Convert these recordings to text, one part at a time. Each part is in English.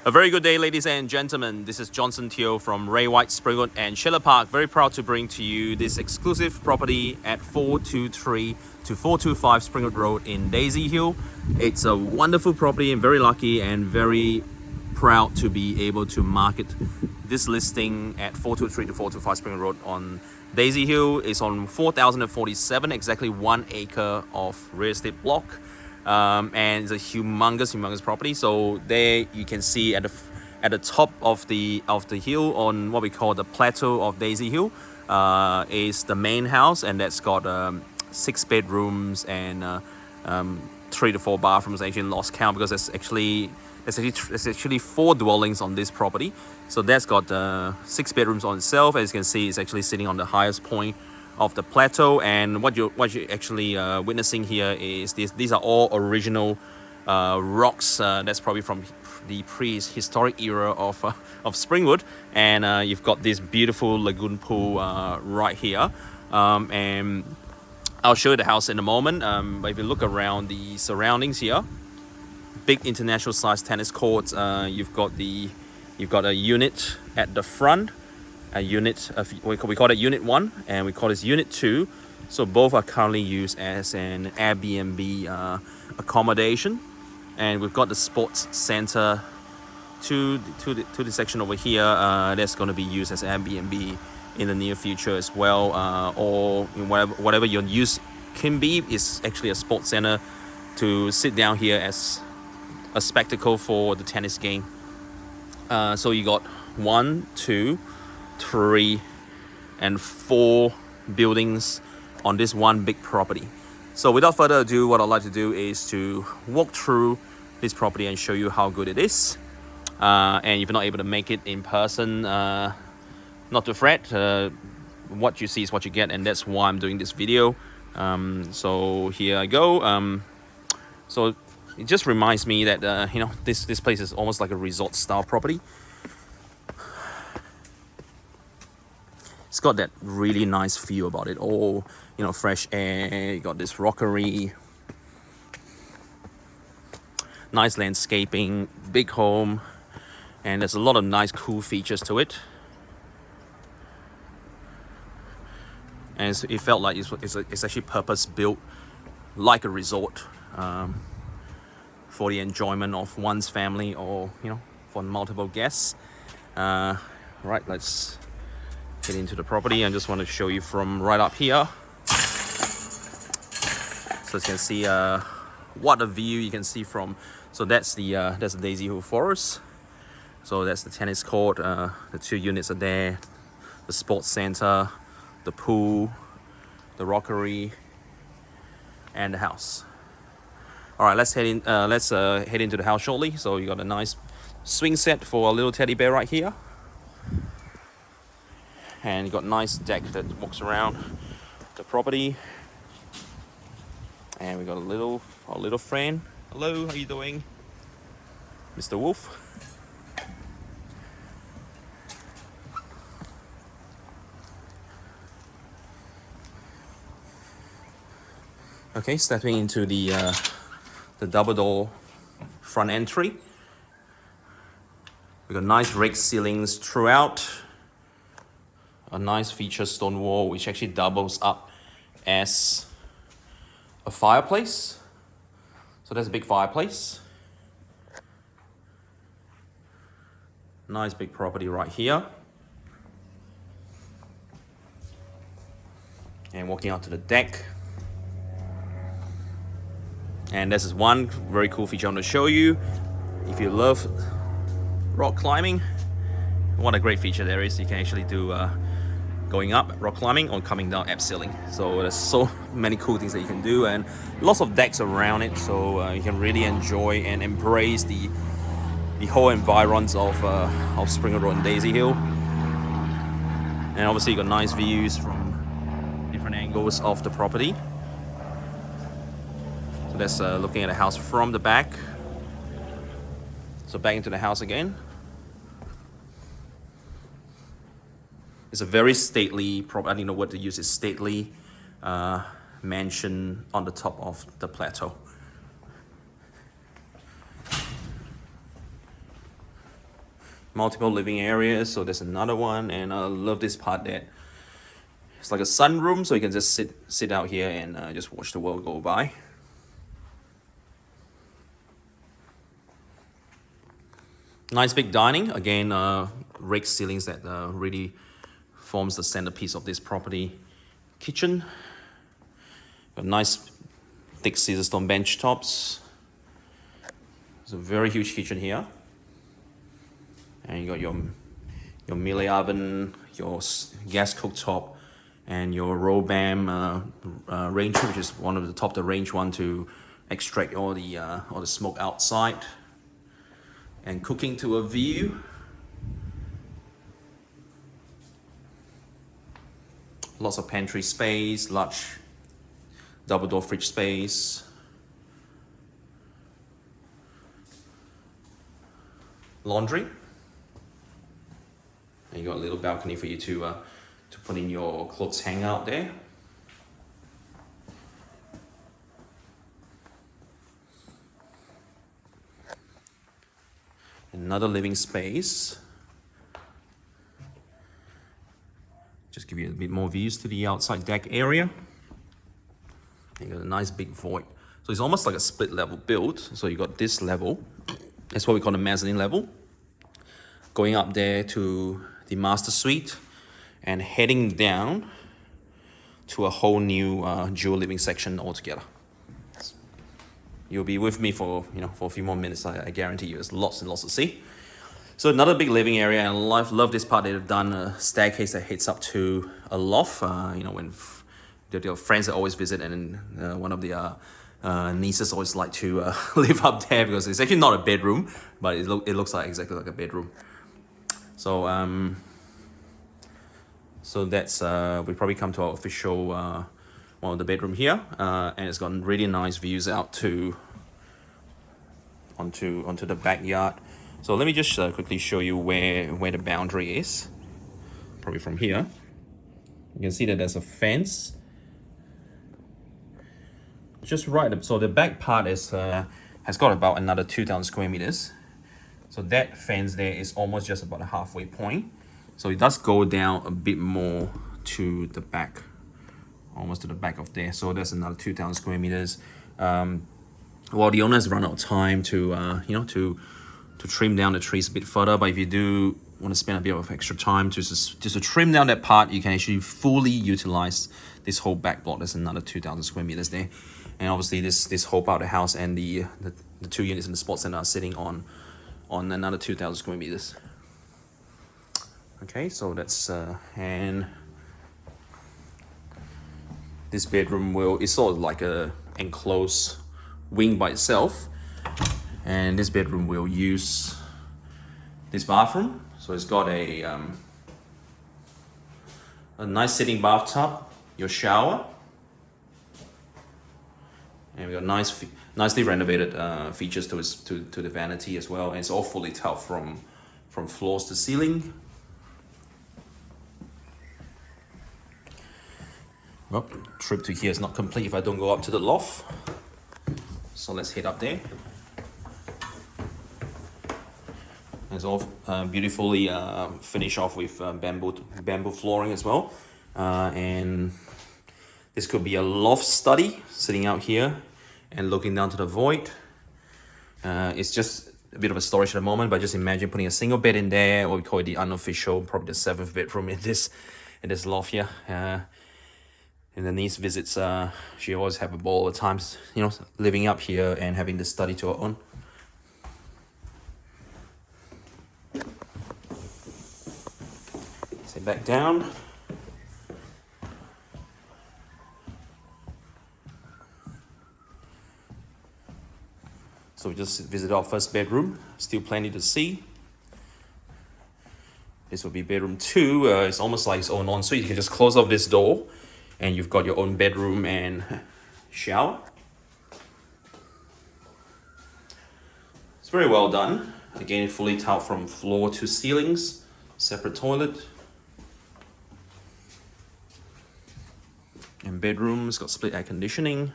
A very good day, ladies and gentlemen. This is Johnson Teo from Ray White, Springwood and Schiller Park. Very proud to bring to you this exclusive property at 423 to 425 Springwood Road in Daisy Hill. It's a wonderful property and very lucky and very proud to be able to market this listing at 423 to 425 Springwood Road on Daisy Hill. It's on 4,047, exactly 1 acre of real estate block. And it's a humongous property. So there you can see at the top of the hill on what we call the plateau of Daisy Hill is the main house, and that's got 6 bedrooms and 3 to 4 bathrooms. I actually lost count because there's actually 4 dwellings on this property. So that's got 6 bedrooms on itself. As you can see, it's actually sitting on the highest point of the plateau, and what you're actually witnessing here is these are all original rocks. That's probably from the prehistoric era of Springwood, and you've got this beautiful lagoon pool right here, and I'll show you the house in a moment. But if you look around the surroundings here, big international size tennis courts. You've got a unit at the front. A unit we call it unit 1 and we call this unit 2, so both are currently used as an Airbnb accommodation. And we've got the sports center to the section over here that's going to be used as Airbnb in the near future as well, or whatever your use can be. Is actually a sports center to sit down here as a spectacle for the tennis game. So you got 1, 2, 3 and 4 buildings on this one big property. So without further ado, what I'd like to do is to walk through this property and show you how good it is. And if you're not able to make it in person, not to fret. What you see is what you get, and that's why I'm doing this video. So here I go. So it just reminds me that this place is almost like a resort style property. It's got that really nice feel about it. All, fresh air. You got this rockery, nice landscaping, big home, and there's a lot of nice cool features to it. And it felt like it's actually purpose built like a resort, for the enjoyment of one's family, or for multiple guests. Right, let's get into the property. I just want to show you from right up here, so you can see what a view you can see from. So that's the Daisy Hill Forest. So that's the tennis court. The 2 units are there, the sports center, the pool, the rockery, and the house. All right, let's head in. Head into the house shortly. So you got a nice swing set for a little teddy bear right here. And you got a nice deck that walks around the property. And we got our little friend. Hello, how you doing, Mr. Wolf? Okay, stepping into the double door front entry. We got nice raked ceilings throughout. A nice feature stone wall, which actually doubles up as a fireplace. So that's a big fireplace. Nice big property right here. And walking out to the deck. And this is one very cool feature I want to show you. If you love rock climbing, what a great feature there is. You can actually do going up rock climbing or coming down abseiling. So there's so many cool things that you can do, and lots of decks around it, so you can really enjoy and embrace the whole environs of Springwood Road and Daisy Hill. And obviously you got nice views from different angles of the property. So that's looking at the house from the back. So back into the house again. It's a very stately, I think the word to use is stately, mansion on the top of the plateau. multiple living areas. So there's another one, and I love this part that it's like a sunroom, so you can just sit out here and just watch the world go by. Nice big dining. Again, raked ceilings that really forms the centerpiece of this property. Kitchen. Got nice thick Caesarstone bench tops. It's a very huge kitchen here. And you got your melee oven, your gas cooktop, and your Robam range, which is one of the top of the range one to extract all the smoke outside. And cooking to a view. Lots of pantry space, large double door fridge space. Laundry. And you got a little balcony for you to put in your clothes hang out there. Another living space. Just give you a bit more views to the outside deck area. You got a nice big void. So it's almost like a split level build. So you got this level. That's what we call the mezzanine level. Going up there to the master suite and heading down to a whole new dual living section altogether. You'll be with me for a few more minutes. I guarantee you, there's lots and lots to see. So another big living area, and I love this part. They've done a staircase that heads up to a loft. When your friends that always visit, and one of the nieces always like to live up there because it's actually not a bedroom, but it looks like exactly like a bedroom. So so that's we probably come to our official. One of the bedroom here, and it's got really nice views out onto the backyard. So let me just quickly show you where the boundary is. Probably from here, you can see that there's a fence just right up. So the back part is has got about another 2,000 square meters. So that fence there is almost just about a halfway point. So it does go down a bit more to the back. Almost to the back of there, so that's another 2,000 square meters. Well, the owners run out of time to to trim down the trees a bit further, but if you do want to spend a bit of extra time just to trim down that part, you can actually fully utilize this whole back block. There's another 2,000 square meters there, and obviously this whole part of the house and the 2 units in the sports center are sitting on another 2,000 square meters. Okay, so that's and this bedroom is sort of like a enclosed wing by itself, and this bedroom will use this bathroom. So it's got a nice sitting bathtub, your shower, and we got nicely renovated features to the vanity as well, and it's all fully tiled from floors to ceiling. Well, trip to here is not complete if I don't go up to the loft. So let's head up there. It's all beautifully finished off with bamboo flooring as well. And this could be a loft study sitting out here and looking down to the void. It's just a bit of a storage at the moment, but just imagine putting a single bed in there, or we call it the unofficial, probably the 7th bedroom in this loft here. And the niece visits, she always have a ball all the times, living up here and having the study to her own. Sit back down. So we just visited our first bedroom, still plenty to see. This will be bedroom 2. It's almost like its own ensuite. You can just close off this door and you've got your own bedroom and shower. It's very well done. Again, fully tiled from floor to ceilings. Separate toilet. And bedroom, it's got split air conditioning.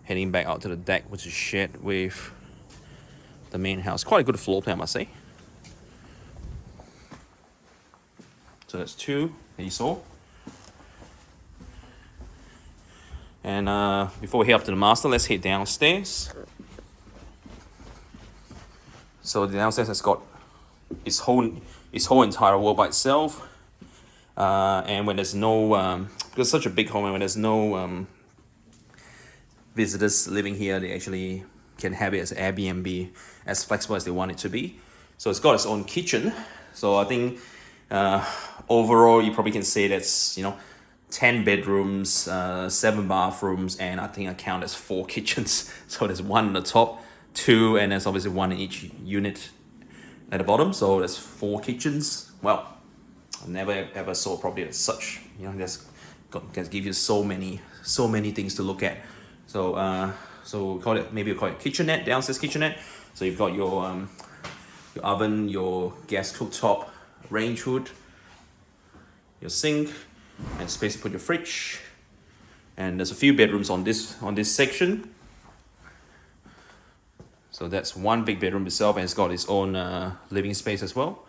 Heading back out to the deck, which is shared with the main house. Quite a good floor plan, I must say. So that's 2 that you saw. And before we head up to the master, let's head downstairs. So the downstairs has got its whole entire wall by itself. And when there's no, because it's such a big home, and when there's no visitors living here, they actually can have it as Airbnb, as flexible as they want it to be. So it's got its own kitchen. So I think overall, you probably can say that's, 10 bedrooms, 7 bathrooms, and I think I count as 4 kitchens. So there's 1 on the top, 2, and there's obviously 1 in each unit at the bottom. So there's 4 kitchens. Well, I've never ever saw a property as such. Can give you so many things to look at. So so call it, maybe call it kitchenette, downstairs kitchenette. So you've got your oven, your gas cooktop, range hood, your sink, and space to put your fridge. And there's a few bedrooms on this section. So that's 1 big bedroom itself, and it's got its own living space as well.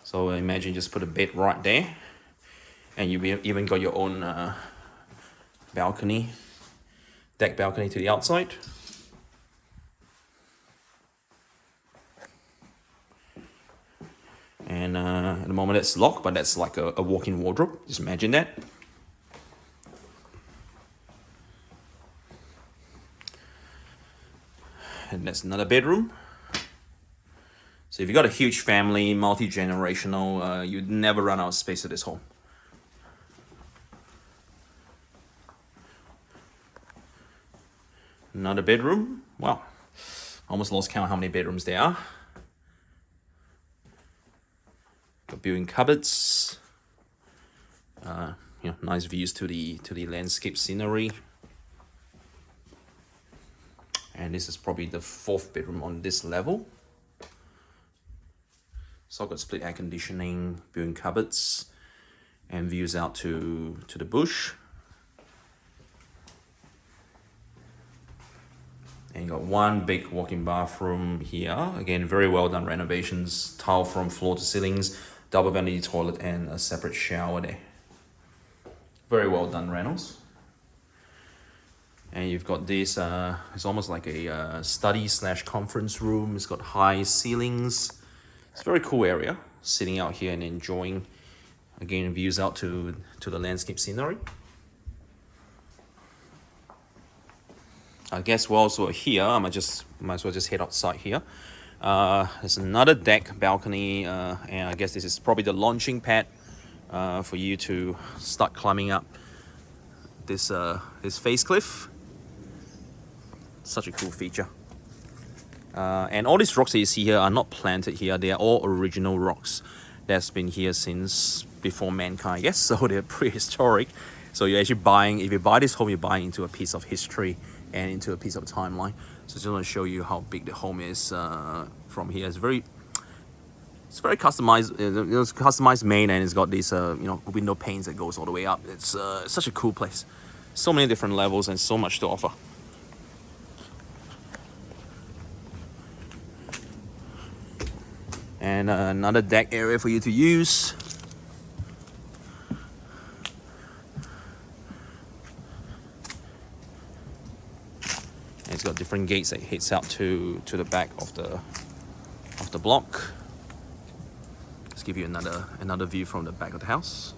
So imagine just put a bed right there, and you've even got your own balcony, deck balcony to the outside. And at the moment it's locked, but that's like a walk-in wardrobe. Just imagine that. And that's another bedroom. So if you've got a huge family, multi-generational, you'd never run out of space at this home. Another bedroom. Wow, almost lost count how many bedrooms there are. Got built-in cupboards. Nice views to the landscape scenery. And this is probably the 4th bedroom on this level. So I've got split air conditioning, built-in cupboards, and views out to the bush. And you got 1 big walk-in bathroom here. Again, very well done renovations, tile from floor to ceilings, double vanity toilet, and a separate shower there. Very well done renos. And you've got this, it's almost like a study/conference room. It's got high ceilings. It's a very cool area, sitting out here and enjoying, again, views out to the landscape scenery. I guess whilst we're here, might as well just head outside here. There's another deck balcony, and I guess this is probably the launching pad for you to start climbing up this face cliff. Such a cool feature. And all these rocks that you see here are not planted here. They are all original rocks that's been here since before mankind, I guess. So they're prehistoric. So you're actually buying, if you buy this home, you're buying into a piece of history and into a piece of timeline. So just want to show you how big the home is from here. It's very customized. It's customized main, and it's got these window panes that goes all the way up. It's such a cool place. So many different levels and so much to offer. And another deck area for you to use. And it's got different gates that heads out to the back of the block. Let's give you another view from the back of the house.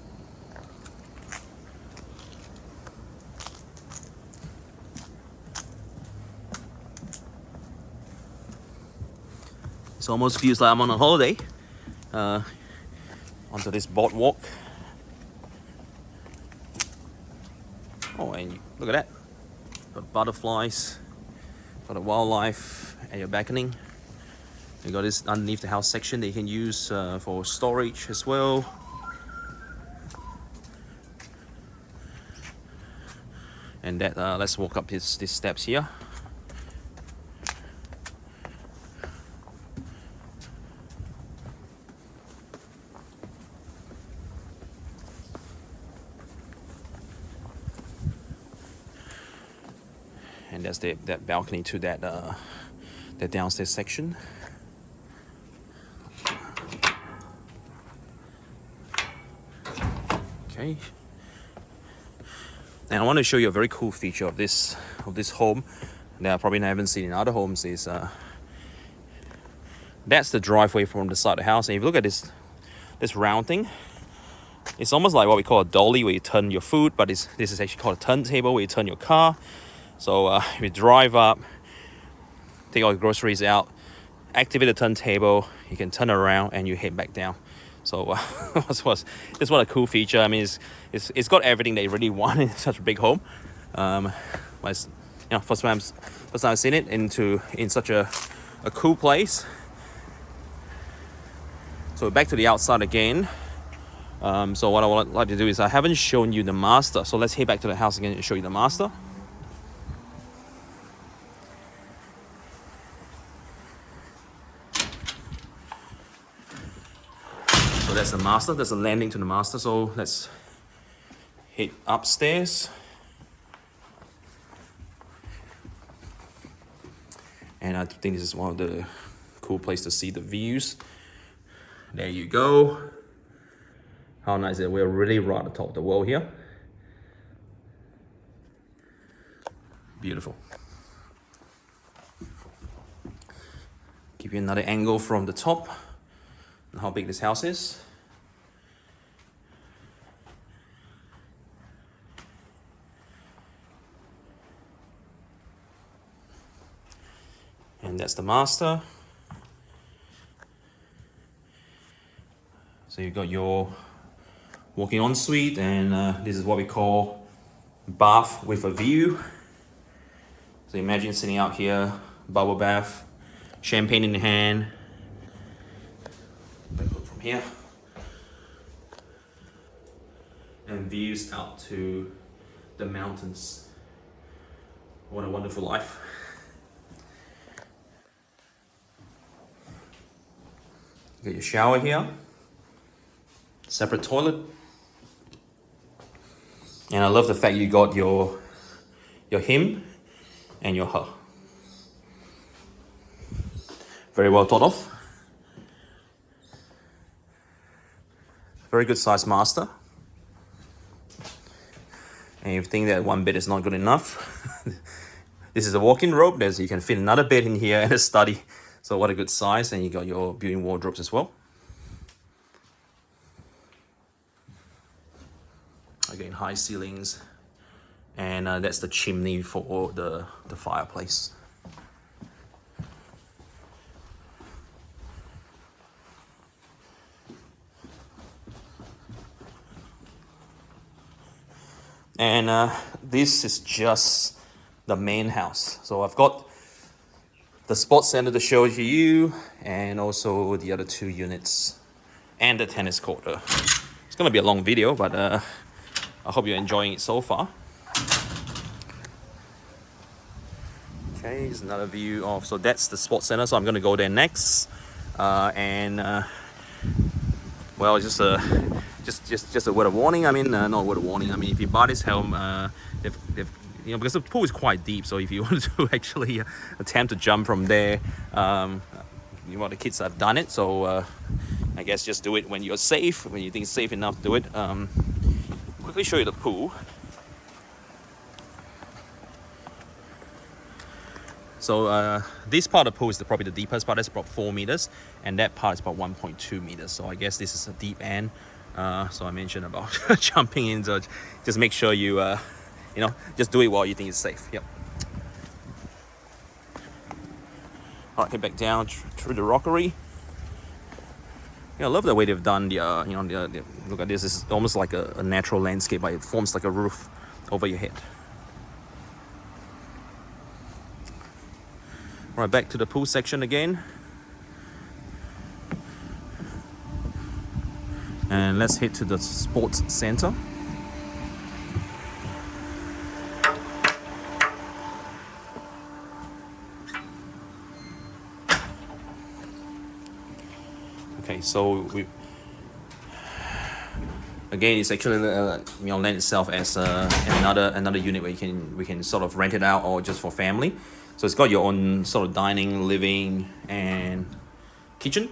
It almost feels like I'm on a holiday. Onto this boardwalk. Oh, and look at that. Got butterflies, got a wildlife at your balcony. You got this underneath the house section that you can use for storage as well. And that let's walk up these steps here. And that's that balcony to that downstairs section. Okay. And I want to show you a very cool feature of this home that I probably haven't seen in other homes. Is that's the driveway from the side of the house. And if you look at this round thing, it's almost like what we call a dolly, where you turn your food, but this is actually called a turntable, where you turn your car. So if you drive up, take all your groceries out, activate the turntable, you can turn around and you head back down. So it's what a cool feature. I mean, it's got everything that you really want in such a big home. But it's, first time I've seen it in such a cool place. So back to the outside again. So what I would like to do is, I haven't shown you the master. So let's head back to the house again and show you the master. So that's the master. There's a landing to the master. So let's head upstairs. And I think this is one of the cool places to see the views. There you go. How nice is it? We're really right at the top of the wall here. Beautiful. Give you another angle from the top and how big this house is. And that's the master. So you've got your walk-in ensuite, and this is what we call bath with a view. So imagine sitting out here, bubble bath, champagne in hand. Look from here. And views out to the mountains. What a wonderful life. Got your shower here. Separate toilet. And I love the fact you got your him and your her. Very well thought of. Very good size master. And if you think that one bed is not good enough, this is a walk-in robe. You can fit another bed in here and a study. So what a good size. And you got your built-in wardrobes as well. Again, high ceilings, and that's the chimney for the fireplace. And this is just the main house. So I've got the sports center to show to you, and also the other 2 units, and the tennis court. It's gonna be a long video, but I hope you're enjoying it so far. Okay, here's another view of, so that's the sports center. So I'm gonna go there next. Well, just a word of warning. I mean, not a word of warning. I mean, if you buy this home, because the pool is quite deep. So if you want to actually attempt to jump from there, the kids have done it. So I guess just do it when you're safe, when you think it's safe enough to do it. Quickly show you the pool. So this part of the pool is probably the deepest part. That's about 4 meters, and that part is about 1.2 meters. So I guess this is a deep end. So I mentioned about jumping in. So just make sure you, just do it while you think it's safe. Yep. All right, head back down through the rockery. I love the way they've done the look at this. It's almost like a natural landscape, but it forms like a roof over your head. All right, back to the pool section again. And let's head to the sports center. Okay, so it's actually lend itself as another unit where we can sort of rent it out, or just for family. So it's got your own sort of dining, living, and kitchen.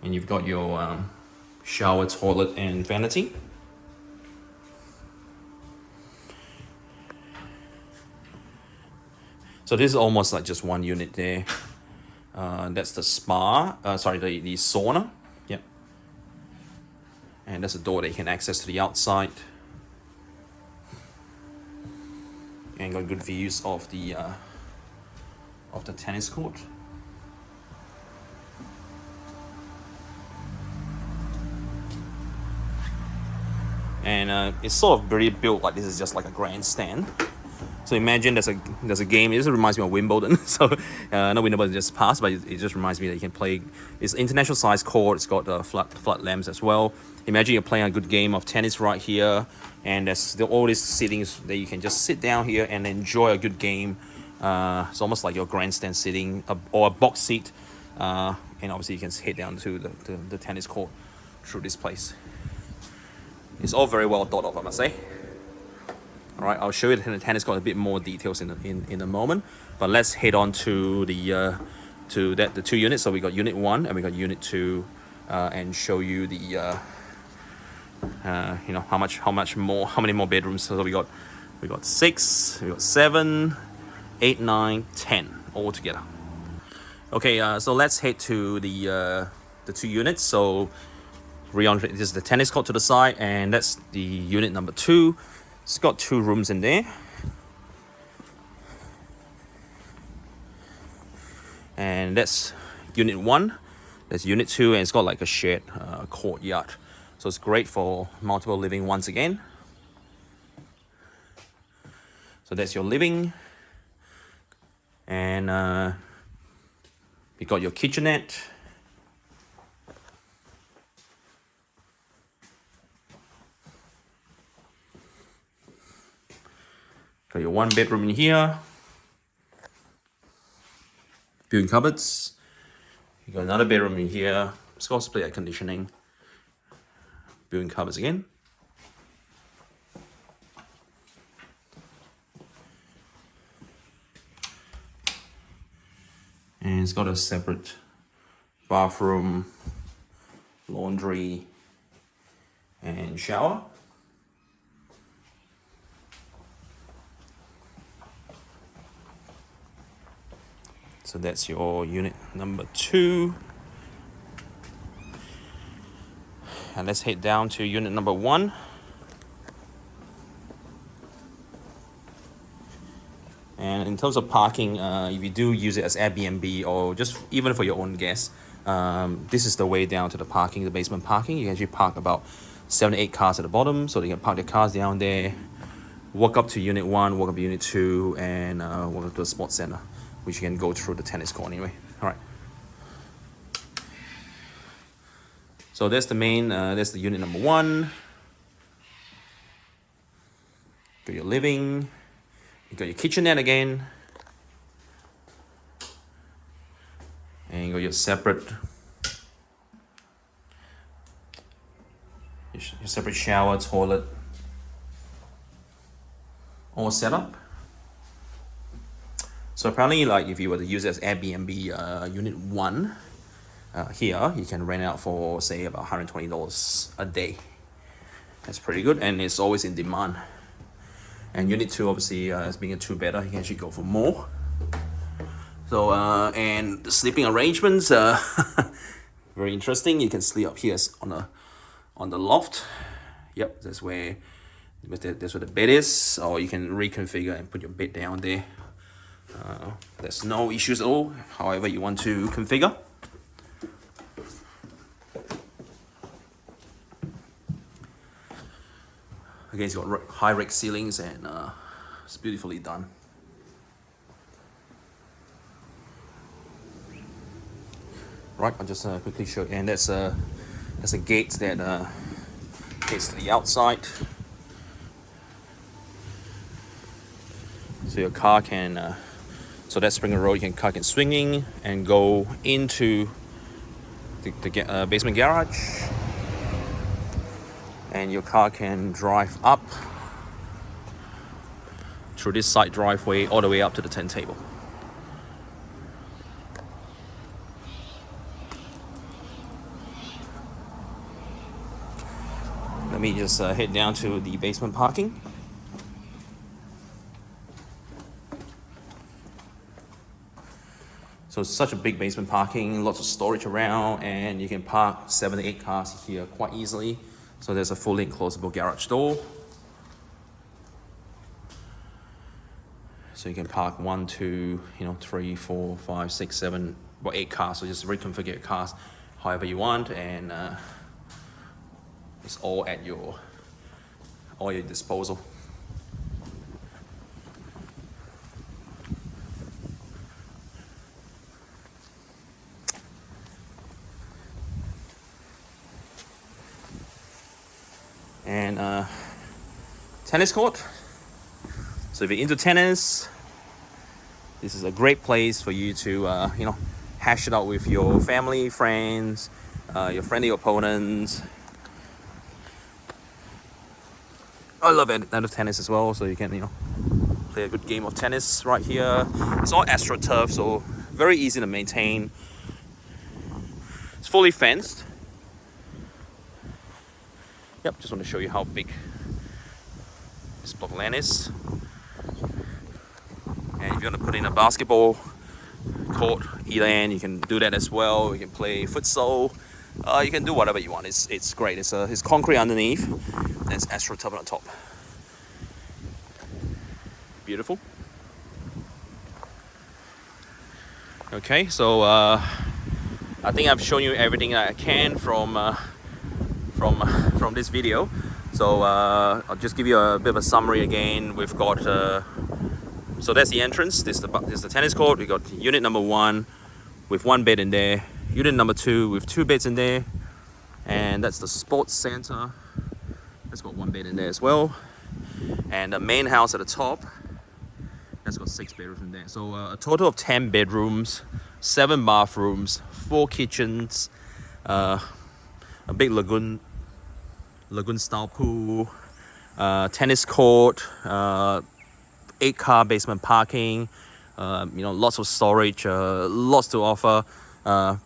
And you've got your shower, toilet, and vanity. So this is almost like just one unit there. That's the spa, the sauna. Yep. And that's a door that you can access to the outside. And got good views of the tennis court. And it's sort of very built like this is just like a grandstand. So imagine there's a game. It just reminds me of Wimbledon. So not Wimbledon just passed, but it just reminds me that you can play. It's international size court. It's got flood lamps as well. Imagine you're playing a good game of tennis right here, and there's all these sittings that you can just sit down here and enjoy a good game. It's almost like your grandstand sitting or a box seat, and obviously you can head down to the tennis court through this place. It's all very well thought of, I must say. All right, I'll show you the tennis court a bit more details in a moment. But let's head on to the two units. So we got unit 1 and we got unit 2, and show you the how many more bedrooms. So we got 6, we got 7, 8, 9, 10 all together. Okay, so let's head to the 2 units. So this is the tennis court to the side, and that's the unit number 2. It's got 2 rooms in there. And that's unit 1. That's unit 2, and it's got like a shared courtyard. So it's great for multiple living once again. So that's your living. And you got your kitchenette. Got your 1 bedroom in here. Built-in cupboards. You got another bedroom in here. It's got split air conditioning. Built-in cupboards again. And it's got a separate bathroom, laundry, and shower. So that's your unit number 2. And let's head down to unit number 1. And in terms of parking, if you do use it as Airbnb or just even for your own guests, this is the way down to the parking, the basement parking. You can actually park about 7 to 8 cars at the bottom, so they can park their cars down there, walk up to unit 1, walk up to unit 2, and walk up to the sports center, which you can go through the tennis court anyway. All right. So that's the main, that's the unit number 1. Got your living. You got your kitchenette again. And you got your separate, your separate shower, toilet, all set up. So apparently, like if you were to use it as Airbnb, unit 1, here you can rent out for say about $120 a day. That's pretty good, and it's always in demand. And unit 2, obviously, as being a 2-bedder, you can actually go for more. So and the sleeping arrangements, very interesting. You can sleep up here on the loft. Yep, that's where the bed is, or you can reconfigure and put your bed down there. There's no issues at all, however you want to configure. Again, it's got high rake ceilings, and it's beautifully done. Right, I'll just quickly show you. And that's a gate that gets to the outside. So your car can, so that Springwood Road, your car can swinging and go into the basement garage. And your car can drive up through this side driveway all the way up to the turntable. me just head down to the basement parking. So it's such a big basement parking, lots of storage around, and you can park 7 to 8 cars here quite easily. So there's a fully enclosable garage door. So you can park 1, 2, 3, 4, 5, 6, 7, or 8 cars. So just reconfigure your cars however you want, and it's all at your disposal. And tennis court. So if you're into tennis, this is a great place for you to hash it out with your family, friends, your friendly opponents. I love tennis as well, so you can play a good game of tennis right here. It's all AstroTurf, so very easy to maintain. It's fully fenced. Yep, just want to show you how big this block of land is. And if you want to put in a basketball court either end, you can do that as well. You can play futsal. You can do whatever you want. It's great. It's concrete underneath, and it's AstroTurf on top. Beautiful. Okay, so I think I've shown you everything that I can from this video. So I'll just give you a bit of a summary again. We've got so that's the entrance. This is the tennis court. We got unit number 1 with 1 bed in there. Unit number 2 with 2 beds in there, and that's the sports center. That's got 1 bed in there as well. And the main house at the top, that's got 6 bedrooms in there. So a total of 10 bedrooms, 7 bathrooms, 4 kitchens, a big lagoon style pool, tennis court, 8-car basement parking, lots of storage, lots to offer,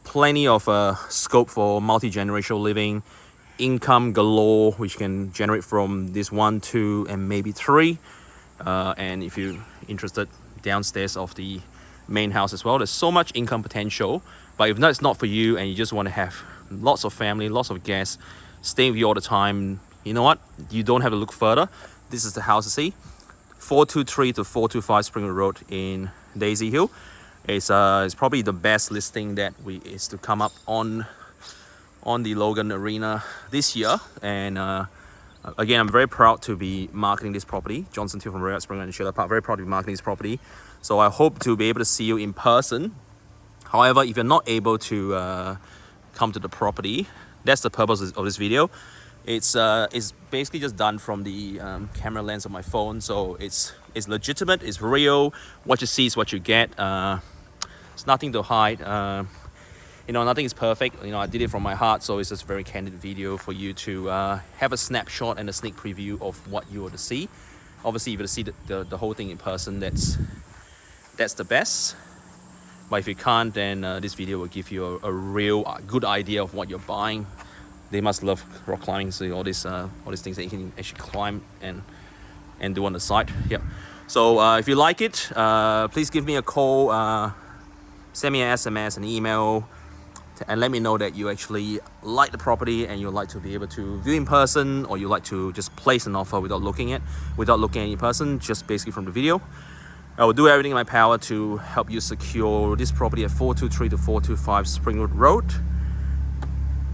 plenty of scope for multi-generational living, income galore, which you can generate from this 1, 2, and maybe 3. And if you're interested, downstairs of the main house as well, there's so much income potential. But if that's not for you and you just want to have lots of family, lots of guests staying with you all the time, you know what? You don't have to look further. This is the house to see. 423 to 425 Springwood Road in Daisy Hill. It's probably the best listing that is to come up on the Logan Arena this year. And again, I'm very proud to be marketing this property. Johnson Teo from Ray White Springwood and Schiller Park. Very proud to be marketing this property. So I hope to be able to see you in person. However, if you're not able to come to the property, that's the purpose of this video. It's basically just done from the camera lens of my phone, so it's legitimate, it's real. What you see is what you get. It's nothing to hide. Nothing is perfect. I did it from my heart, so it's just a very candid video for you to have a snapshot and a sneak preview of what you are to see. Obviously, if you see the whole thing in person, that's the best. But if you can't, then this video will give you a real good idea of what you're buying. They must love rock climbing, so all these things that you can actually climb and do on the side. Yep. So if you like it, please give me a call, send me an SMS, an email, and let me know that you actually like the property and you'd like to be able to view in person, or you like to just place an offer without looking at any person, just basically from the video. I will do everything in my power to help you secure this property at 423 to 425 Springwood Road.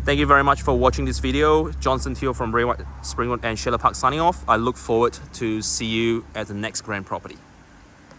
Thank you very much for watching this video. Johnson Teo from Ray White Springwood and Schiller Park signing off. I look forward to see you at the next grand property.